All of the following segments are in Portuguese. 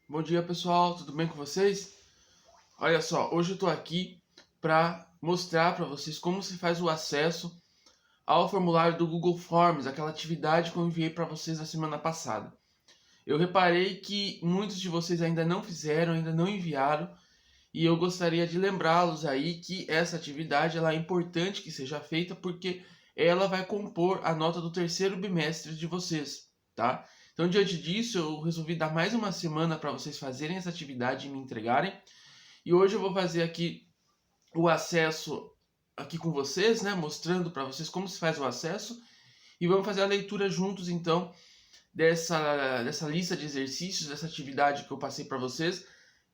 Bom dia, pessoal, tudo bem com vocês? Olha só, hoje eu estou aqui para mostrar para vocês como se faz o acesso ao formulário do Google Forms, aquela atividade que eu enviei para vocês na semana passada. Eu reparei que muitos de vocês ainda não fizeram, ainda não enviaram, e eu gostaria de lembrá-los aí que essa atividade ela é importante que seja feita porque ela vai compor a nota do terceiro bimestre de vocês, tá? Então, diante disso, eu resolvi dar mais uma semana para vocês fazerem essa atividade e me entregarem. E hoje eu vou fazer aqui o acesso aqui com vocês, né, mostrando para vocês como se faz o acesso e vamos fazer a leitura juntos então dessa lista de exercícios, dessa atividade que eu passei para vocês,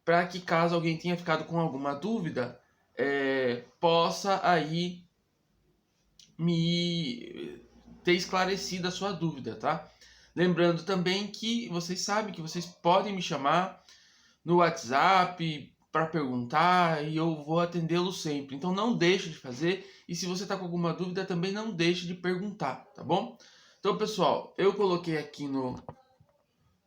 para que caso alguém tenha ficado com alguma dúvida, possa aí me ter esclarecido a sua dúvida, tá? Lembrando também que vocês sabem que vocês podem me chamar no WhatsApp para perguntar e eu vou atendê-lo sempre. Então não deixe de fazer e se você está com alguma dúvida também não deixe de perguntar, tá bom? Então, pessoal, eu coloquei aqui no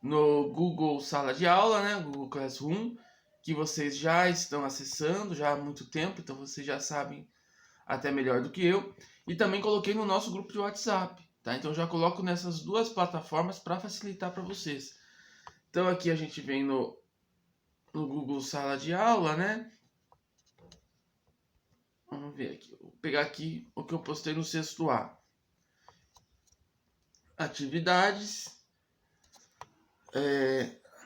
Google Sala de Aula, né, Google Classroom, que vocês já estão acessando já há muito tempo, então vocês já sabem até melhor do que eu. E também coloquei no nosso grupo de WhatsApp, tá? Então já coloco nessas duas plataformas para facilitar para vocês. Então aqui a gente vem no Google Sala de Aula, né? Vamos ver aqui. Vou pegar aqui o que eu postei no sexto A. Atividades.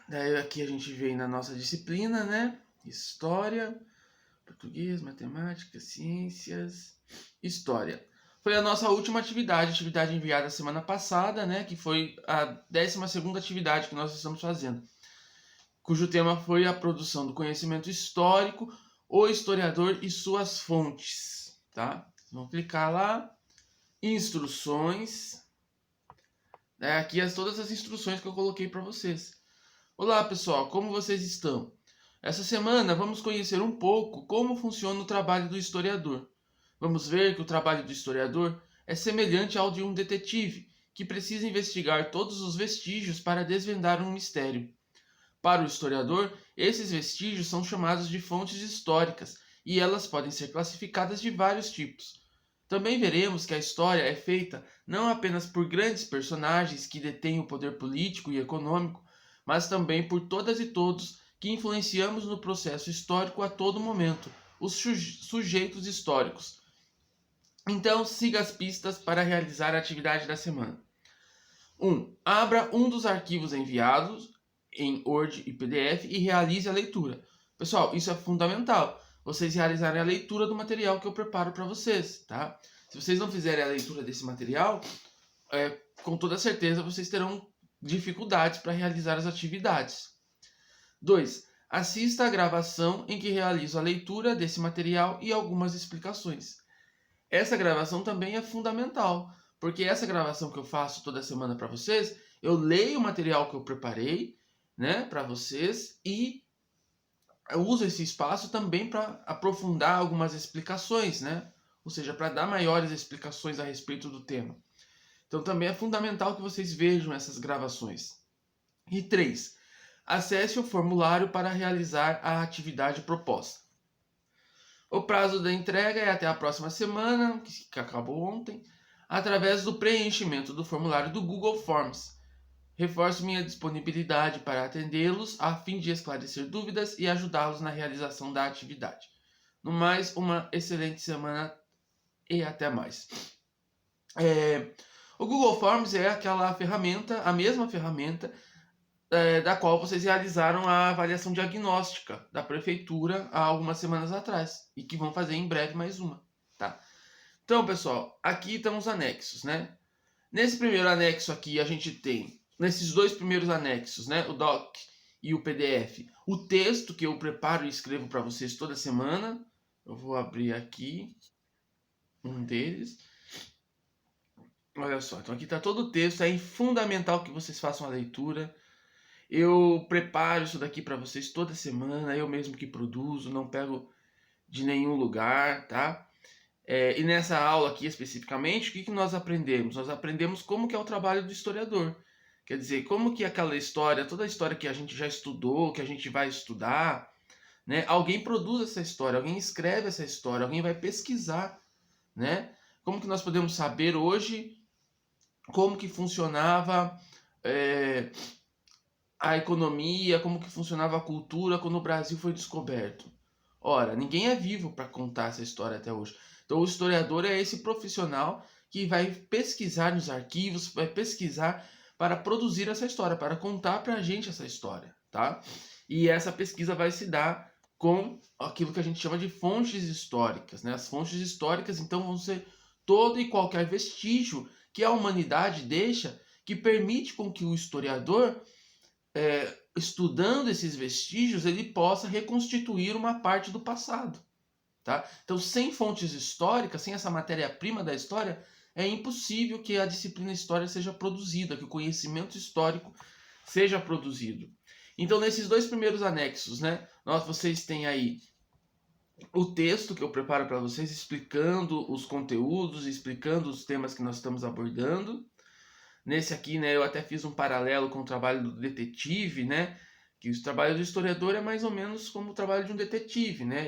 Daí aqui a gente vem na nossa disciplina, né? História, português, matemática, ciências, história. Foi a nossa última atividade enviada semana passada, né? Que foi a 12ª atividade que nós estamos fazendo, cujo tema foi a produção do conhecimento histórico, o historiador e suas fontes, tá? Vamos clicar lá, instruções, aqui todas as instruções que eu coloquei para vocês. Olá, pessoal, como vocês estão? Essa semana vamos conhecer um pouco como funciona o trabalho do historiador. Vamos ver que o trabalho do historiador é semelhante ao de um detetive, que precisa investigar todos os vestígios para desvendar um mistério. Para o historiador, esses vestígios são chamados de fontes históricas e elas podem ser classificadas de vários tipos. Também veremos que a história é feita não apenas por grandes personagens que detêm o poder político e econômico, mas também por todas e todos que influenciamos no processo histórico a todo momento, os sujeitos históricos. Então, siga as pistas para realizar a atividade da semana. 1. Abra um dos arquivos enviados em Word e PDF e realize a leitura. Pessoal, isso é fundamental. Vocês realizarem a leitura do material que eu preparo para vocês, tá? Se vocês não fizerem a leitura desse material, com toda certeza vocês terão dificuldades para realizar as atividades. 2. Assista a gravação em que realizo a leitura desse material e algumas explicações. Essa gravação também é fundamental, porque essa gravação que eu faço toda semana para vocês, eu leio o material que eu preparei, né, para vocês e eu uso esse espaço também para aprofundar algumas explicações, né? Ou seja, para dar maiores explicações a respeito do tema. Então também é fundamental que vocês vejam essas gravações. E 3. Acesse o formulário para realizar a atividade proposta. O prazo da entrega é até a próxima semana, que acabou ontem, através do preenchimento do formulário do Google Forms. Reforço minha disponibilidade para atendê-los a fim de esclarecer dúvidas e ajudá-los na realização da atividade. No mais, uma excelente semana e até mais. O Google Forms é aquela ferramenta, a mesma ferramenta da qual vocês realizaram a avaliação diagnóstica da prefeitura há algumas semanas atrás e que vão fazer em breve mais uma, tá? Então, pessoal, aqui estão os anexos, né? Nesse primeiro anexo aqui a gente tem, nesses dois primeiros anexos, né, o doc e o PDF, o texto que eu preparo e escrevo para vocês toda semana. Eu vou abrir aqui um deles. Olha só, então aqui está todo o texto, é fundamental que vocês façam a leitura. Eu preparo isso daqui para vocês toda semana, eu mesmo que produzo, não pego de nenhum lugar, tá? E nessa aula aqui especificamente, o que nós aprendemos? Nós aprendemos como que é o trabalho do historiador, Quer dizer, como que aquela história, toda a história que a gente já estudou, que a gente vai estudar, né? Alguém produz essa história, alguém escreve essa história, alguém vai pesquisar, né? Como que nós podemos saber hoje como que funcionava é, a economia, como que funcionava a cultura quando o Brasil foi descoberto? Ora, ninguém é vivo para contar essa história até hoje. Então, o historiador é esse profissional que vai pesquisar nos arquivos, vai pesquisar para produzir essa história, para contar para a gente essa história, tá? E essa pesquisa vai se dar com aquilo que a gente chama de fontes históricas, né? As fontes históricas, então, vão ser todo e qualquer vestígio que a humanidade deixa que permite com que o historiador estudando esses vestígios, ele possa reconstituir uma parte do passado. Tá? Então, sem fontes históricas, sem essa matéria-prima da história, é impossível que a disciplina história seja produzida, que o conhecimento histórico seja produzido. Então, nesses dois primeiros anexos, né, vocês têm aí o texto que eu preparo para vocês, explicando os conteúdos, explicando os temas que nós estamos abordando. Nesse aqui, né, eu até fiz um paralelo com o trabalho do detetive, né? Que o trabalho do historiador é mais ou menos como o trabalho de um detetive, né?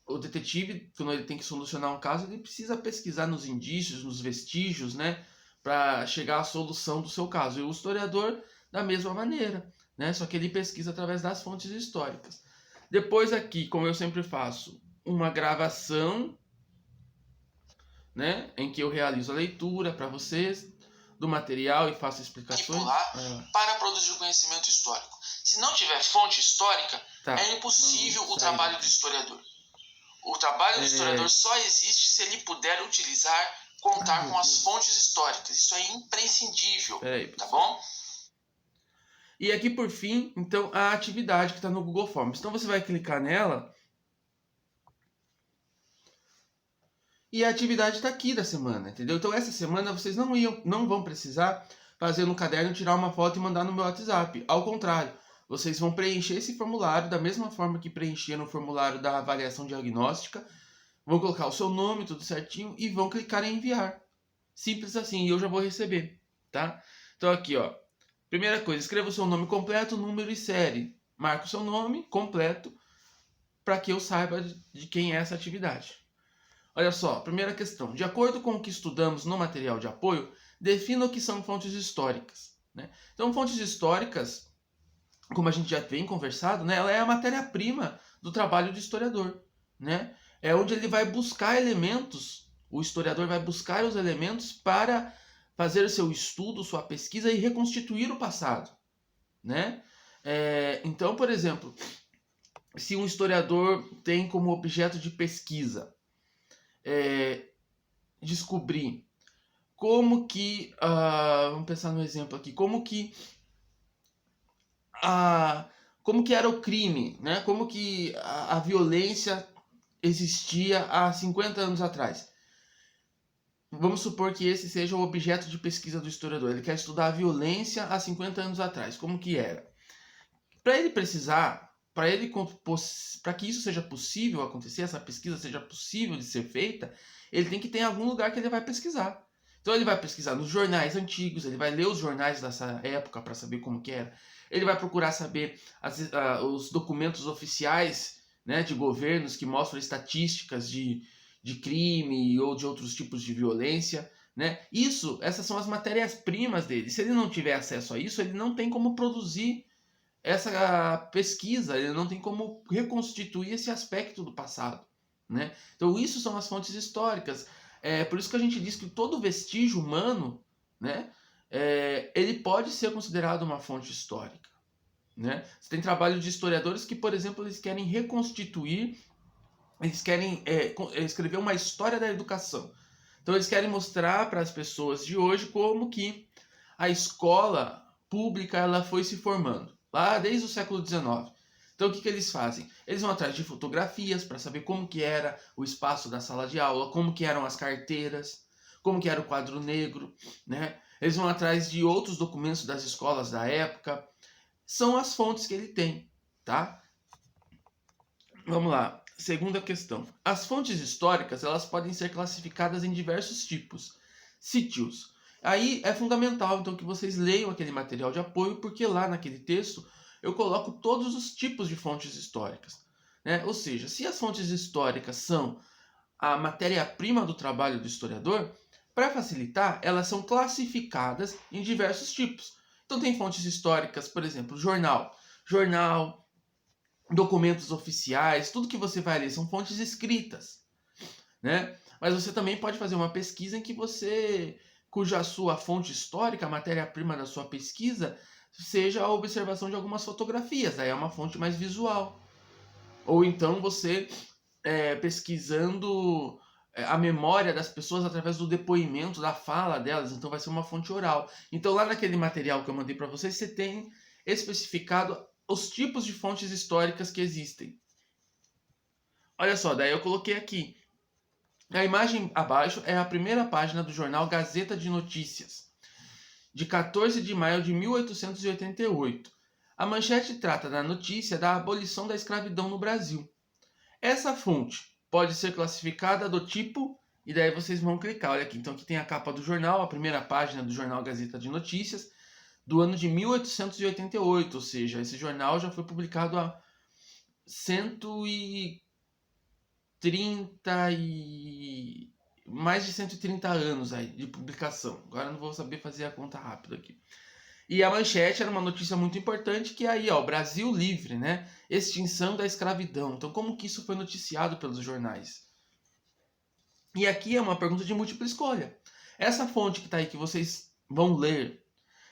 O detetive, quando ele tem que solucionar um caso, ele precisa pesquisar nos indícios, nos vestígios, né? Para chegar à solução do seu caso. E o historiador, da mesma maneira, né? Só que ele pesquisa através das fontes históricas. Depois aqui, como eu sempre faço, uma gravação, né? Em que eu realizo a leitura para vocês do material e faço explicações. Para produzir o conhecimento histórico. Se não tiver fonte histórica, é impossível o trabalho do historiador. O trabalho do historiador só existe se ele puder contar com as fontes históricas. Isso é imprescindível, tá bom? E aqui por fim, então, a atividade que está no Google Forms. Então você vai clicar nela. E a atividade está aqui da semana, entendeu? Então essa semana vocês não vão precisar fazer no caderno, tirar uma foto e mandar no meu WhatsApp. Ao contrário, vocês vão preencher esse formulário da mesma forma que preencheram o formulário da avaliação diagnóstica. Vão colocar o seu nome, tudo certinho, e vão clicar em enviar. Simples assim, e eu já vou receber, tá? Então aqui, ó. Primeira coisa, escreva o seu nome completo, número e série. Marca o seu nome completo para que eu saiba de quem é essa atividade. Olha só, primeira questão. De acordo com o que estudamos no material de apoio, defina o que são fontes históricas, né? Então, fontes históricas, como a gente já vem conversado, né, ela é a matéria-prima do trabalho do historiador, né? É onde ele vai buscar elementos, o historiador vai buscar os elementos para fazer o seu estudo, sua pesquisa e reconstituir o passado, né? Então, por exemplo, se um historiador tem como objeto de pesquisa descobrir como que, vamos pensar no exemplo aqui, como que era o crime, né? Como que a violência existia há 50 anos atrás. Vamos supor que esse seja o objeto de pesquisa do historiador. Ele quer estudar a violência há 50 anos atrás, como que era. Para que isso seja possível acontecer, essa pesquisa seja possível de ser feita, ele tem que ter algum lugar que ele vai pesquisar. Então ele vai pesquisar nos jornais antigos, ele vai ler os jornais dessa época para saber como que era. Ele vai procurar saber os documentos oficiais, né, de governos que mostram estatísticas de crime ou de outros tipos de violência, né? Essas são as matérias-primas dele. Se ele não tiver acesso a isso, ele não tem como produzir essa pesquisa, ele não tem como reconstituir esse aspecto do passado, né? Então isso são as fontes históricas. Por isso que a gente diz que todo vestígio humano, né, ele pode ser considerado uma fonte histórica, né? Você tem trabalho de historiadores que, por exemplo, eles querem reconstituir, eles querem escrever uma história da educação. Então eles querem mostrar para as pessoas de hoje como que a escola pública ela foi se formando lá desde o século XIX. Então o que eles fazem? Eles vão atrás de fotografias para saber como que era o espaço da sala de aula, como que eram as carteiras, como que era o quadro negro, né? Eles vão atrás de outros documentos das escolas da época. São as fontes que ele tem, tá? Vamos lá. Segunda questão. As fontes históricas elas podem ser classificadas em diversos tipos. Sítios. Aí é fundamental, então, que vocês leiam aquele material de apoio, porque lá naquele texto eu coloco todos os tipos de fontes históricas, né? Ou seja, se as fontes históricas são a matéria-prima do trabalho do historiador, para facilitar, elas são classificadas em diversos tipos. Então tem fontes históricas, por exemplo, jornal, documentos oficiais, tudo que você vai ler são fontes escritas, né? Mas você também pode fazer uma pesquisa em que cuja sua fonte histórica, a matéria-prima da sua pesquisa, seja a observação de algumas fotografias, aí é uma fonte mais visual. Ou então você pesquisando a memória das pessoas através do depoimento, da fala delas, então vai ser uma fonte oral. Então lá naquele material que eu mandei para vocês, você tem especificado os tipos de fontes históricas que existem. Olha só, daí eu coloquei aqui. A imagem abaixo é a primeira página do jornal Gazeta de Notícias, de 14 de maio de 1888. A manchete trata da notícia da abolição da escravidão no Brasil. Essa fonte pode ser classificada do tipo, e daí vocês vão clicar, olha aqui, então aqui tem a capa do jornal, a primeira página do jornal Gazeta de Notícias, do ano de 1888, ou seja, esse jornal já foi publicado há 130 e... mais de 130 anos aí de publicação. Agora eu não vou saber fazer a conta rápida aqui. E a manchete era uma notícia muito importante, que é aí, ó, Brasil livre, né? Extinção da escravidão. Então, como que isso foi noticiado pelos jornais? E aqui é uma pergunta de múltipla escolha. Essa fonte que está aí, que vocês vão ler,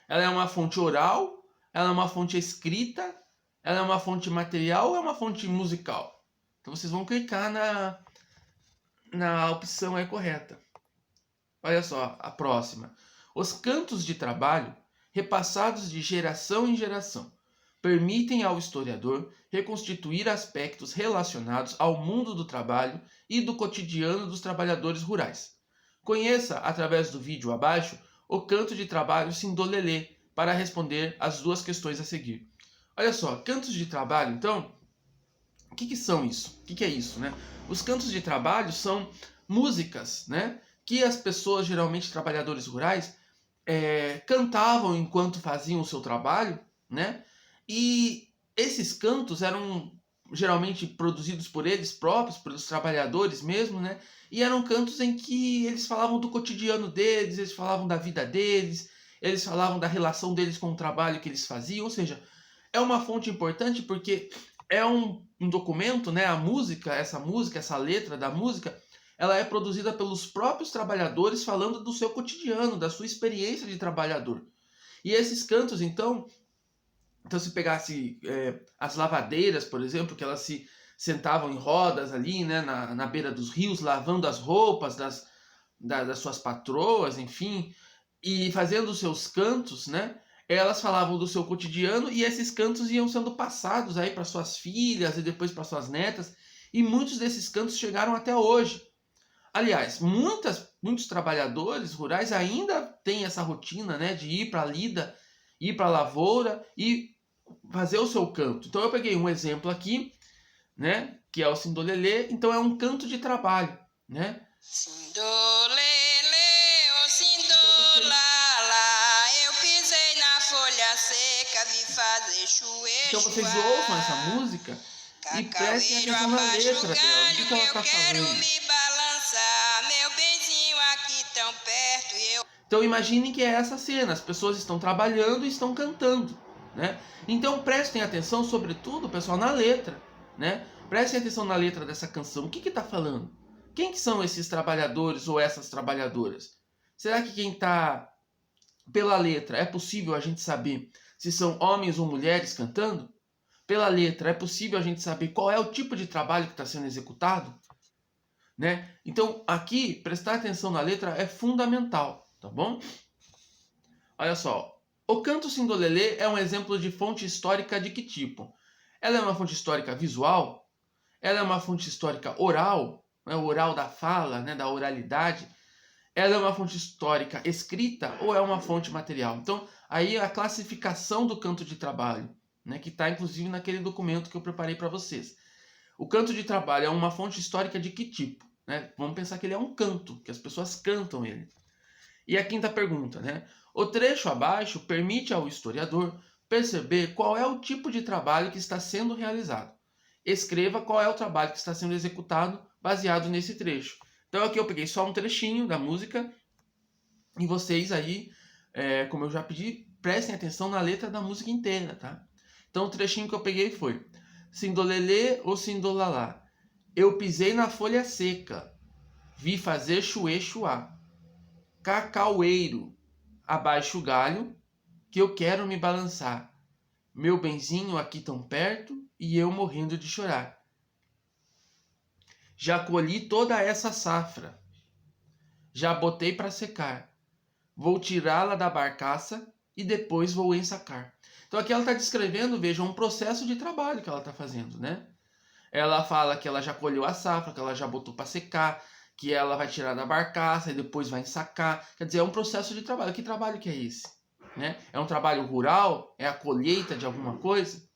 ela é uma fonte oral? Ela é uma fonte escrita? Ela é uma fonte material ou é uma fonte musical? Então, vocês vão clicar na opção aí correta. Olha só, a próxima. Os cantos de trabalho repassados de geração em geração, permitem ao historiador reconstituir aspectos relacionados ao mundo do trabalho e do cotidiano dos trabalhadores rurais. Conheça, através do vídeo abaixo, o canto de trabalho Sindolelê para responder as duas questões a seguir. Olha só, cantos de trabalho, então, o que são isso? O que é isso, né? Os cantos de trabalho são músicas, né? Que as pessoas, geralmente trabalhadores rurais, cantavam enquanto faziam o seu trabalho, né? E esses cantos eram geralmente produzidos por eles próprios, pelos trabalhadores mesmo, né? E eram cantos em que eles falavam do cotidiano deles, eles falavam da vida deles, eles falavam da relação deles com o trabalho que eles faziam, ou seja, é uma fonte importante porque é um documento, né? A música, essa letra da música, ela é produzida pelos próprios trabalhadores falando do seu cotidiano, da sua experiência de trabalhador. E esses cantos, então se pegasse as lavadeiras, por exemplo, que elas se sentavam em rodas ali, né, na beira dos rios, lavando as roupas das suas patroas, enfim, e fazendo os seus cantos, né, elas falavam do seu cotidiano e esses cantos iam sendo passados aí para suas filhas e depois para suas netas, e muitos desses cantos chegaram até hoje. Aliás, muitos trabalhadores rurais ainda têm essa rotina, né, de ir para a lida, ir para a lavoura e fazer o seu canto. Então eu peguei um exemplo aqui, né, que é o Sindolelê. Então é um canto de trabalho, né? Sindolelê, oh sindolala, eu pisei na folha seca, vi fazer chuê. Então vocês ouçam essa música e prestem atenção na letra dela, o que ela está falando. Então imaginem que é essa cena, as pessoas estão trabalhando e estão cantando, né? Então prestem atenção, sobretudo, pessoal, na letra, né? Prestem atenção na letra dessa canção. O que está falando? Quem que são esses trabalhadores ou essas trabalhadoras? Será que quem está pela letra é possível a gente saber se são homens ou mulheres cantando? Pela letra é possível a gente saber qual é o tipo de trabalho que está sendo executado? Né? Então aqui, prestar atenção na letra é fundamental, tá bom? Olha só, o canto Sindolelê é um exemplo de fonte histórica de que tipo? Ela é uma fonte histórica visual? Ela é uma fonte histórica oral? Né? O oral da fala, né? Da oralidade? Ela é uma fonte histórica escrita ou é uma fonte material? Então, aí a classificação do canto de trabalho, né? Que está inclusive naquele documento que eu preparei para vocês. O canto de trabalho é uma fonte histórica de que tipo? Né? Vamos pensar que ele é um canto, que as pessoas cantam ele. E a quinta pergunta, né? O trecho abaixo permite ao historiador perceber qual é o tipo de trabalho que está sendo realizado. Escreva qual é o trabalho que está sendo executado baseado nesse trecho. Então aqui eu peguei só um trechinho da música e vocês aí, como eu já pedi, prestem atenção na letra da música inteira, tá? Então o trechinho que eu peguei foi: Sindolelê ou Sindolalá, eu pisei na folha seca, vi fazer chuê chuá. Cacaueiro, abaixa o galho, que eu quero me balançar. Meu benzinho aqui tão perto e eu morrendo de chorar. Já colhi toda essa safra, já botei para secar. Vou tirá-la da barcaça e depois vou ensacar. Então aqui ela está descrevendo, veja, um processo de trabalho que ela está fazendo, né? Ela fala que ela já colheu a safra, que ela já botou para secar, que ela vai tirar da barcaça e depois vai ensacar. Quer dizer, é um processo de trabalho. Que trabalho que é esse? Né? É um trabalho rural? É a colheita de alguma coisa?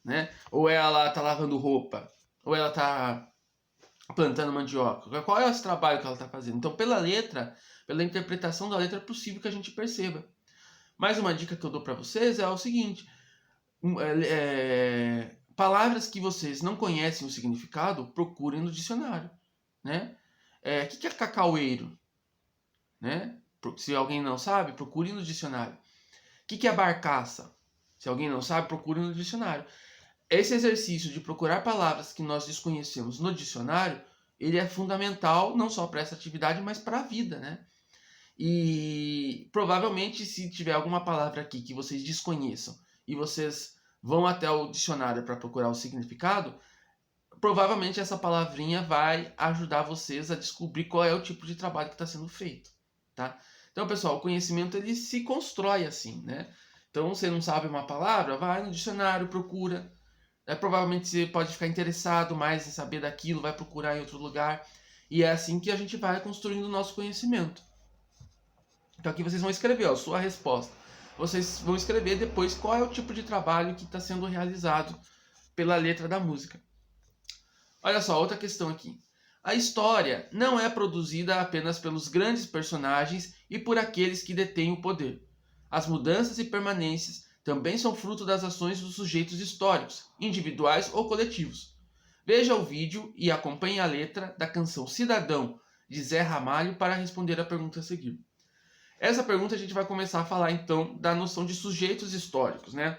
Né? Ou ela está lavando roupa? Ou ela está plantando mandioca? Qual é esse trabalho que ela está fazendo? Então, pela letra, pela interpretação da letra, é possível que a gente perceba. Mais uma dica que eu dou para vocês é o seguinte: palavras que vocês não conhecem o significado, procurem no dicionário, né? O que é cacaueiro? Né? Se alguém não sabe, procure no dicionário. O que é barcaça? Se alguém não sabe, procure no dicionário. Esse exercício de procurar palavras que nós desconhecemos no dicionário, ele é fundamental não só para essa atividade, mas para a vida, né? E provavelmente se tiver alguma palavra aqui que vocês desconheçam e vocês vão até o dicionário para procurar o significado, provavelmente essa palavrinha vai ajudar vocês a descobrir qual é o tipo de trabalho que está sendo feito, tá? Então, pessoal, o conhecimento ele se constrói assim, né? Então, você não sabe uma palavra, vai no dicionário, procura. Provavelmente você pode ficar interessado mais em saber daquilo, vai procurar em outro lugar. E é assim que a gente vai construindo o nosso conhecimento. Então, aqui vocês vão escrever, ó, sua resposta. Vocês vão escrever depois qual é o tipo de trabalho que está sendo realizado pela letra da música. Olha só, outra questão aqui. A história não é produzida apenas pelos grandes personagens e por aqueles que detêm o poder. As mudanças e permanências também são fruto das ações dos sujeitos históricos, individuais ou coletivos. Veja o vídeo e acompanhe a letra da canção Cidadão, de Zé Ramalho, para responder a pergunta a seguir. Essa pergunta a gente vai começar a falar então da noção de sujeitos históricos, né?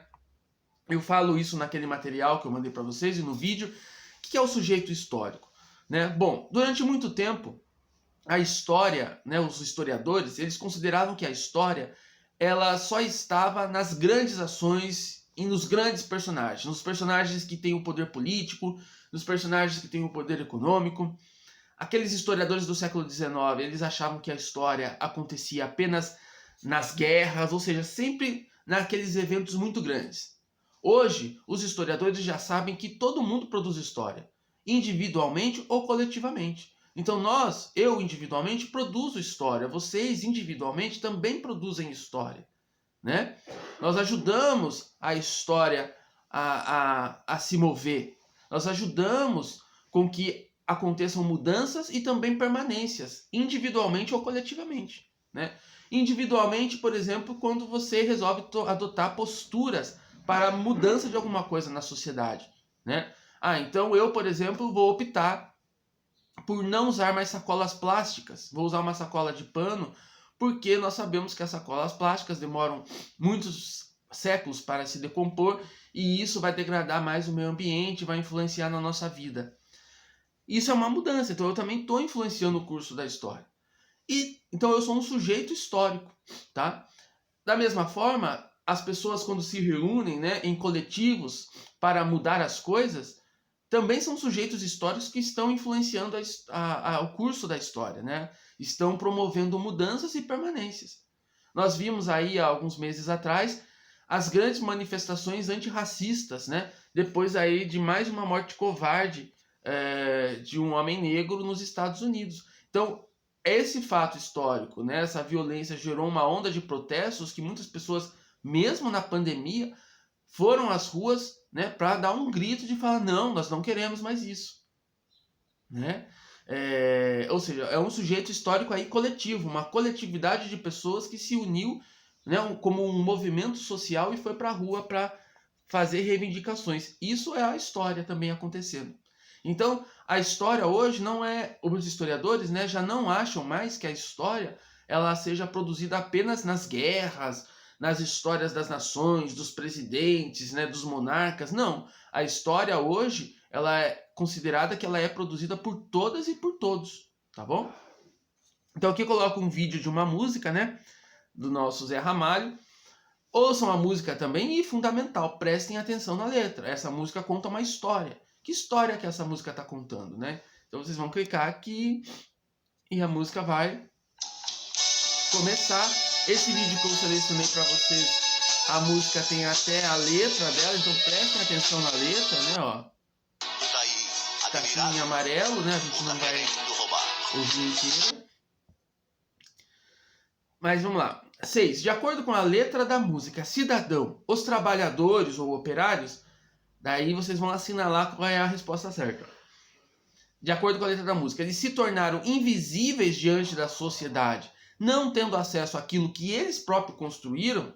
Eu falo isso naquele material que eu mandei para vocês e no vídeo. O que é o sujeito histórico? Né? Bom, durante muito tempo, a história, né, os historiadores, eles consideravam que a história ela só estava nas grandes ações e nos grandes personagens. Nos personagens que têm o poder político, nos personagens que têm o poder econômico. Aqueles historiadores do século XIX, eles achavam que a história acontecia apenas nas guerras, ou seja, sempre naqueles eventos muito grandes. Hoje, os historiadores já sabem que todo mundo produz história, individualmente ou coletivamente. Então eu individualmente produzo história, vocês individualmente também produzem história, né? Nós ajudamos a história a se mover, nós ajudamos com que aconteçam mudanças e também permanências, individualmente ou coletivamente, né? Individualmente, por exemplo, quando você resolve adotar posturas para a mudança de alguma coisa na sociedade, né? Então eu, por exemplo, vou optar por não usar mais sacolas plásticas. Vou usar uma sacola de pano, porque nós sabemos que as sacolas plásticas demoram muitos séculos para se decompor e isso vai degradar mais o meio ambiente, vai influenciar na nossa vida. Isso é uma mudança, então eu também estou influenciando o curso da história. Então eu sou um sujeito histórico, tá? Da mesma forma, as pessoas quando se reúnem, né, em coletivos para mudar as coisas, também são sujeitos históricos que estão influenciando o curso da história, né? Estão promovendo mudanças e permanências. Nós vimos aí há alguns meses atrás as grandes manifestações antirracistas, né? Depois aí de mais uma morte covarde de um homem negro nos Estados Unidos. Então, esse fato histórico, né, essa violência gerou uma onda de protestos que muitas pessoas, mesmo na pandemia, foram às ruas, né, para dar um grito de falar, não, nós não queremos mais isso. Né? Ou seja, é um sujeito histórico aí coletivo, uma coletividade de pessoas que se uniu, né, como um movimento social e foi para a rua para fazer reivindicações. Isso é a história também acontecendo. Então, a história hoje não é... Os historiadores, né, já não acham mais que a história ela seja produzida apenas nas guerras, nas histórias das nações, dos presidentes, né, dos monarcas. Não. A história hoje ela é considerada que ela é produzida por todas e por todos, tá bom? Então aqui eu coloco um vídeo de uma música, né, do nosso Zé Ramalho. Ouçam a música também e, fundamental, prestem atenção na letra. Essa música conta uma história. Que história que essa música está contando, né? Então vocês vão clicar aqui e a música vai começar. Esse vídeo que eu selecionei para vocês, a música tem até a letra dela, então prestem atenção na letra, né, ó. Tá aqui em amarelo, né? A gente não vai ouvir inteira. Mas vamos lá. 6. De acordo com a letra da música, cidadão, os trabalhadores ou operários, daí vocês vão assinalar qual é a resposta certa. De acordo com a letra da música, eles se tornaram invisíveis diante da sociedade, não tendo acesso àquilo que eles próprios construíram.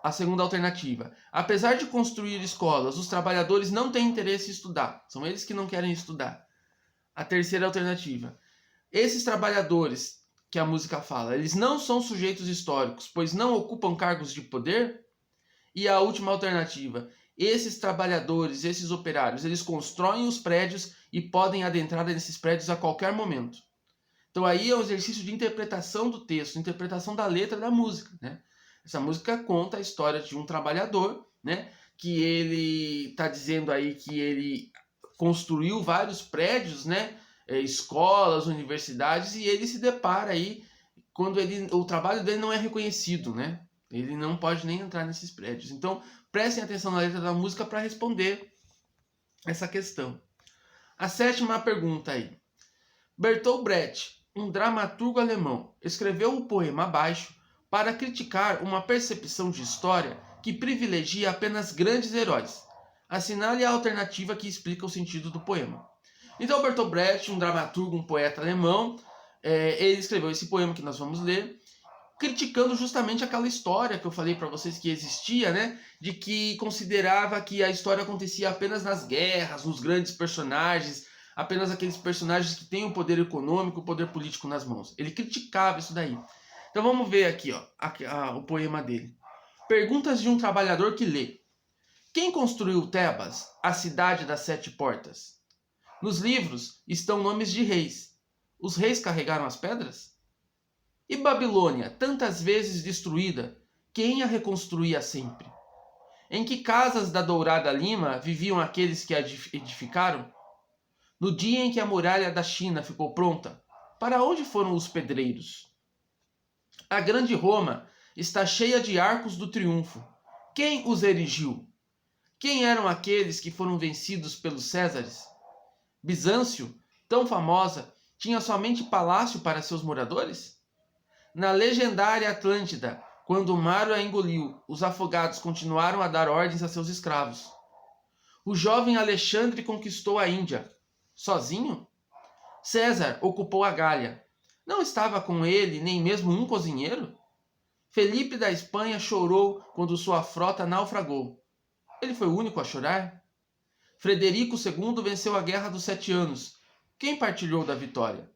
A segunda alternativa. Apesar de construir escolas, os trabalhadores não têm interesse em estudar. São eles que não querem estudar. A terceira alternativa. Esses trabalhadores que a música fala, eles não são sujeitos históricos, pois não ocupam cargos de poder. E a última alternativa. Esses trabalhadores, esses operários, eles constroem os prédios e podem adentrar nesses prédios a qualquer momento. Então aí é um exercício de interpretação do texto, interpretação da letra da música, né? Essa música conta a história de um trabalhador, né, que ele está dizendo aí que ele construiu vários prédios, né, escolas, universidades, e ele se depara aí quando o trabalho dele não é reconhecido, né? Ele não pode nem entrar nesses prédios. Então, prestem atenção na letra da música para responder essa questão. A sétima pergunta aí. Bertolt Brecht, um dramaturgo alemão, escreveu o poema abaixo para criticar uma percepção de história que privilegia apenas grandes heróis. Assinale a alternativa que explica o sentido do poema. Então, Bertolt Brecht, um dramaturgo, um poeta alemão, ele escreveu esse poema que nós vamos ler, criticando justamente aquela história que eu falei para vocês que existia, né? De que considerava que a história acontecia apenas nas guerras, nos grandes personagens, apenas aqueles personagens que têm o poder econômico, o poder político nas mãos. Ele criticava isso daí. Então vamos ver aqui, ó, o poema dele. Perguntas de um trabalhador que lê. Quem construiu Tebas, a cidade das 7 portas? Nos livros estão nomes de reis. Os reis carregaram as pedras? E Babilônia, tantas vezes destruída, quem a reconstruía sempre? Em que casas da Dourada Lima viviam aqueles que a edificaram? No dia em que a muralha da China ficou pronta, para onde foram os pedreiros? A grande Roma está cheia de arcos do triunfo. Quem os erigiu? Quem eram aqueles que foram vencidos pelos Césares? Bizâncio, tão famosa, tinha somente palácio para seus moradores? Na legendária Atlântida, quando o mar a engoliu, os afogados continuaram a dar ordens a seus escravos. O jovem Alexandre conquistou a Índia. Sozinho? César ocupou a Gália. Não estava com ele nem mesmo um cozinheiro? Felipe da Espanha chorou quando sua frota naufragou. Ele foi o único a chorar? Frederico II venceu a Guerra dos 7 Anos. Quem partilhou da vitória?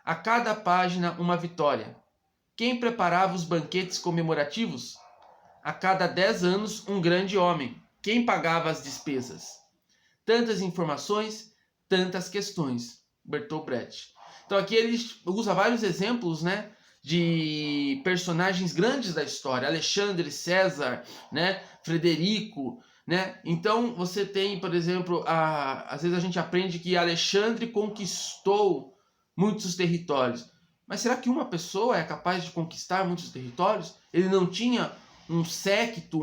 A cada página uma vitória. Quem preparava os banquetes comemorativos? A cada 10 anos um grande homem. Quem pagava as despesas? Tantas informações, tantas questões. Bertolt Brecht. Então aqui ele usa vários exemplos, né, de personagens grandes da história. Alexandre, César, né, Frederico, né? Então você tem, por exemplo, às vezes a gente aprende que Alexandre conquistou muitos territórios. Mas será que uma pessoa é capaz de conquistar muitos territórios? Ele não tinha um séquito,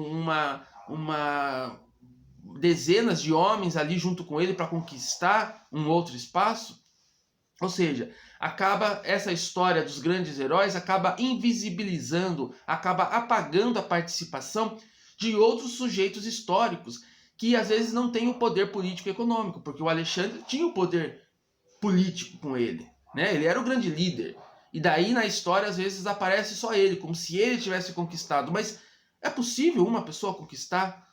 dezenas de homens ali junto com ele para conquistar um outro espaço? Ou seja, essa história dos grandes heróis acaba invisibilizando, acaba apagando a participação de outros sujeitos históricos que às vezes não têm o poder político e econômico, porque o Alexandre tinha o poder político com ele, né? Ele era o grande líder. E daí na história às vezes aparece só ele, como se ele tivesse conquistado. Mas é possível uma pessoa conquistar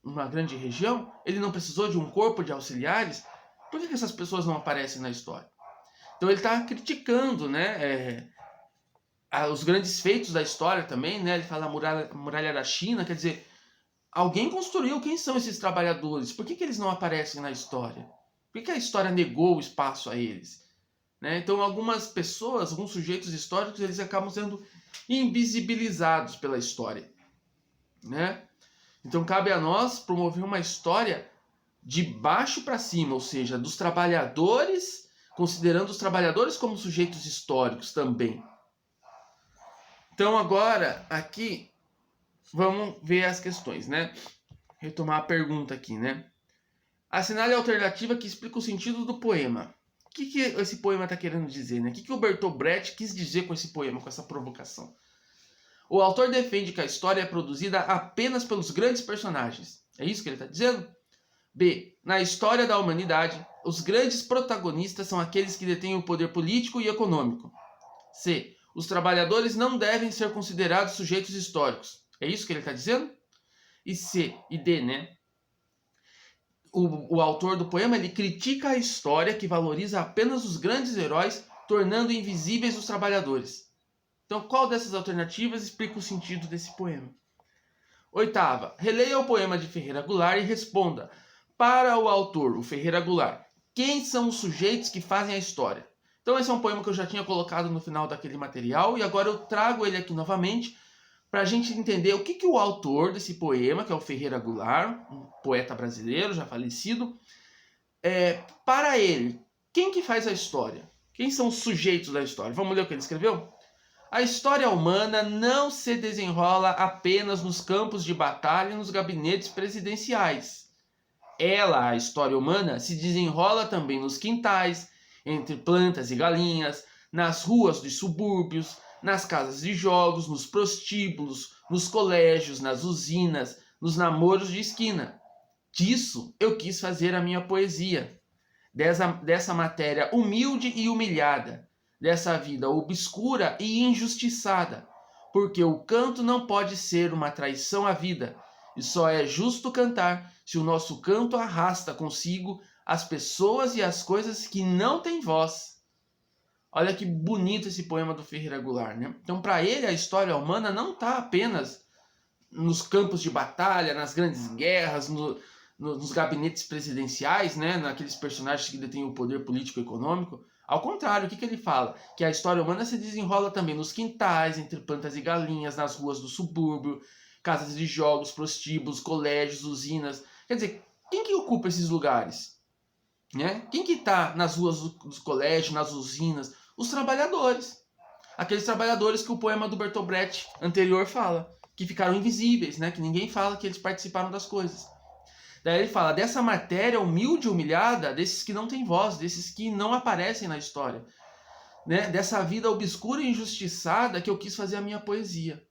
uma grande região? Ele não precisou de um corpo de auxiliares? Por que essas pessoas não aparecem na história? Então ele está criticando, né, os grandes feitos da história também, né? Ele fala a muralha da China, quer dizer, alguém construiu. Quem são esses trabalhadores? Por que eles não aparecem na história? Por que a história negou o espaço a eles? Né? Então algumas pessoas, alguns sujeitos históricos, eles acabam sendo invisibilizados pela história, né? Então cabe a nós promover uma história de baixo para cima, ou seja, dos trabalhadores, considerando os trabalhadores como sujeitos históricos também. Então agora, aqui, vamos ver as questões, né? Retomar a pergunta aqui, né? Assinale a alternativa que explica o sentido do poema. O que esse poema está querendo dizer, né? O que o Bertolt Brecht quis dizer com esse poema, com essa provocação? O autor defende que a história é produzida apenas pelos grandes personagens. É isso que ele está dizendo? B. Na história da humanidade, os grandes protagonistas são aqueles que detêm o poder político e econômico. C. Os trabalhadores não devem ser considerados sujeitos históricos. É isso que ele está dizendo? E C e D, né? O autor do poema, ele critica a história que valoriza apenas os grandes heróis, tornando invisíveis os trabalhadores. Então, qual dessas alternativas explica o sentido desse poema? Oitava, releia o poema de Ferreira Goulart e responda: para o autor, o Ferreira Goulart, quem são os sujeitos que fazem a história? Então esse é um poema que eu já tinha colocado no final daquele material e agora eu trago ele aqui novamente para a gente entender o que o autor desse poema, que é o Ferreira Goulart, um poeta brasileiro já falecido, para ele, quem que faz a história? Quem são os sujeitos da história? Vamos ler o que ele escreveu? A história humana não se desenrola apenas nos campos de batalha e nos gabinetes presidenciais. Ela, a história humana, se desenrola também nos quintais, entre plantas e galinhas, nas ruas dos subúrbios, nas casas de jogos, nos prostíbulos, nos colégios, nas usinas, nos namoros de esquina. Disso eu quis fazer a minha poesia, dessa matéria humilde e humilhada, dessa vida obscura e injustiçada, porque o canto não pode ser uma traição à vida, e só é justo cantar se o nosso canto arrasta consigo as pessoas e as coisas que não têm voz. Olha que bonito esse poema do Ferreira Goulart, né? Então, para ele, a história humana não está apenas nos campos de batalha, nas grandes guerras, nos gabinetes presidenciais, né? Naqueles personagens que detêm o poder político e econômico. Ao contrário, o que ele fala? Que a história humana se desenrola também nos quintais, entre plantas e galinhas, nas ruas do subúrbio, casas de jogos, prostíbulos, colégios, usinas. Quer dizer, quem que ocupa esses lugares? Né? Quem que está nas ruas dos colégios, nas usinas? Os trabalhadores. Aqueles trabalhadores que o poema do Bertolt Brecht anterior fala, que ficaram invisíveis, né? Que ninguém fala que eles participaram das coisas. Daí ele fala dessa matéria humilde e humilhada, desses que não têm voz, desses que não aparecem na história. Né? Dessa vida obscura e injustiçada que eu quis fazer a minha poesia.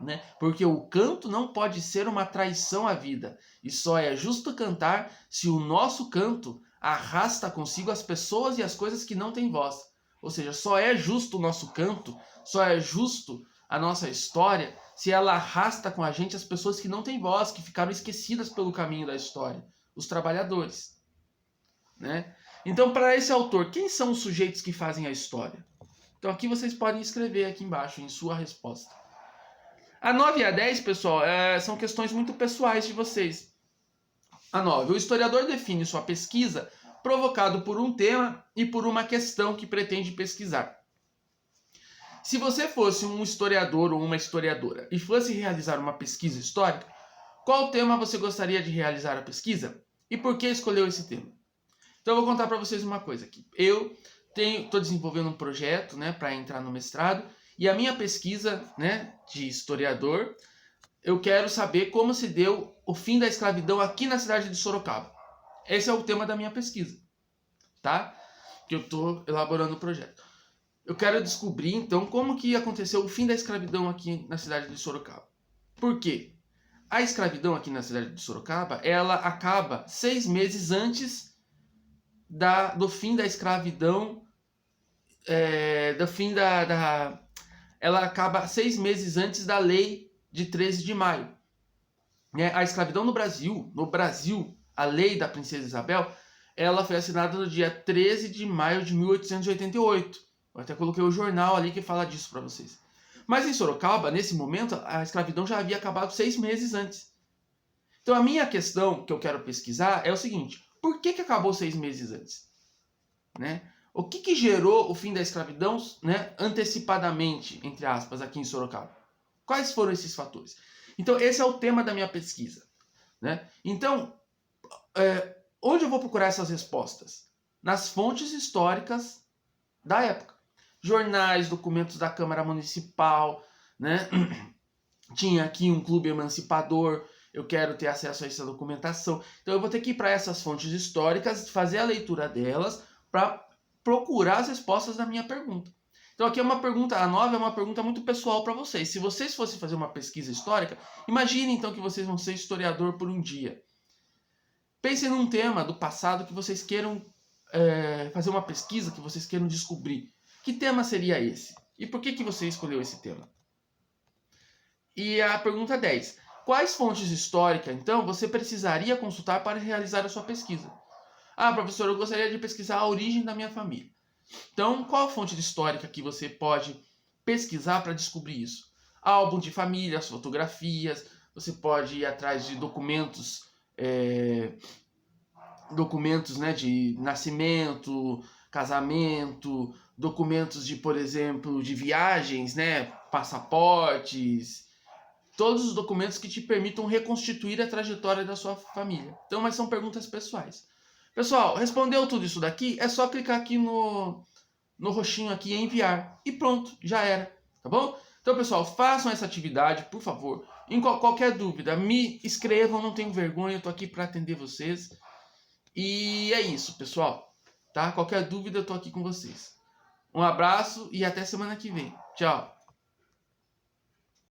Né? Porque o canto não pode ser uma traição à vida, e só é justo cantar se o nosso canto arrasta consigo as pessoas e as coisas que não têm voz. Ou seja, só é justo o nosso canto, só é justo a nossa história se ela arrasta com a gente as pessoas que não têm voz, que ficaram esquecidas pelo caminho da história, os trabalhadores. Né? Então, para esse autor, quem são os sujeitos que fazem a história? Então aqui vocês podem escrever aqui embaixo em sua resposta. A 9 e a 10, pessoal, são questões muito pessoais de vocês. A 9. O historiador define sua pesquisa provocado por um tema e por uma questão que pretende pesquisar. Se você fosse um historiador ou uma historiadora e fosse realizar uma pesquisa histórica, qual tema você gostaria de realizar a pesquisa e por que escolheu esse tema? Então eu vou contar para vocês uma coisa aqui. Eu estou desenvolvendo um projeto, né, para entrar no mestrado, e a minha pesquisa, né, de historiador, eu quero saber como se deu o fim da escravidão aqui na cidade de Sorocaba. Esse é o tema da minha pesquisa, tá? Que eu estou elaborando o projeto. Eu quero descobrir, então, como que aconteceu o fim da escravidão aqui na cidade de Sorocaba. Por quê? A escravidão aqui na cidade de Sorocaba, ela acaba 6 meses antes do fim da escravidão, do fim ela acaba 6 meses antes da lei de 13 de maio. A escravidão no Brasil, a lei da Princesa Isabel, ela foi assinada no dia 13 de maio de 1888. Eu até coloquei o jornal ali que fala disso para vocês. Mas em Sorocaba, nesse momento, a escravidão já havia acabado 6 meses antes. Então a minha questão que eu quero pesquisar é o seguinte: por que acabou 6 meses antes? Né? O que gerou o fim da escravidão, né, antecipadamente, entre aspas, aqui em Sorocaba? Quais foram esses fatores? Então esse é o tema da minha pesquisa. Né? Então, onde eu vou procurar essas respostas? Nas fontes históricas da época. Jornais, documentos da Câmara Municipal, né? Tinha aqui um clube emancipador, eu quero ter acesso a essa documentação. Então eu vou ter que ir para essas fontes históricas, fazer a leitura delas, para procurar as respostas da minha pergunta. Então aqui é uma pergunta, a 9 é uma pergunta muito pessoal para vocês. Se vocês fossem fazer uma pesquisa histórica, imagine então que vocês vão ser historiador por um dia. Pensem num tema do passado que vocês queiram fazer uma pesquisa, que vocês queiram descobrir. Que tema seria esse? E por que você escolheu esse tema? E a pergunta 10. Quais fontes históricas, então, você precisaria consultar para realizar a sua pesquisa? Ah, professor, eu gostaria de pesquisar a origem da minha família. Então, qual a fonte histórica que você pode pesquisar para descobrir isso? Álbum de família, fotografias, você pode ir atrás de documentos, né, de nascimento, casamento, documentos de, por exemplo, de viagens, né, passaportes, todos os documentos que te permitam reconstituir a trajetória da sua família. Então, mas são perguntas pessoais. Pessoal, respondeu tudo isso daqui? É só clicar aqui no roxinho aqui em enviar. E pronto, já era. Tá bom? Então, pessoal, façam essa atividade, por favor. Em qualquer dúvida, me escrevam, não tenho vergonha, eu tô aqui para atender vocês. E é isso, pessoal. Tá? Qualquer dúvida, eu tô aqui com vocês. Um abraço e até semana que vem. Tchau.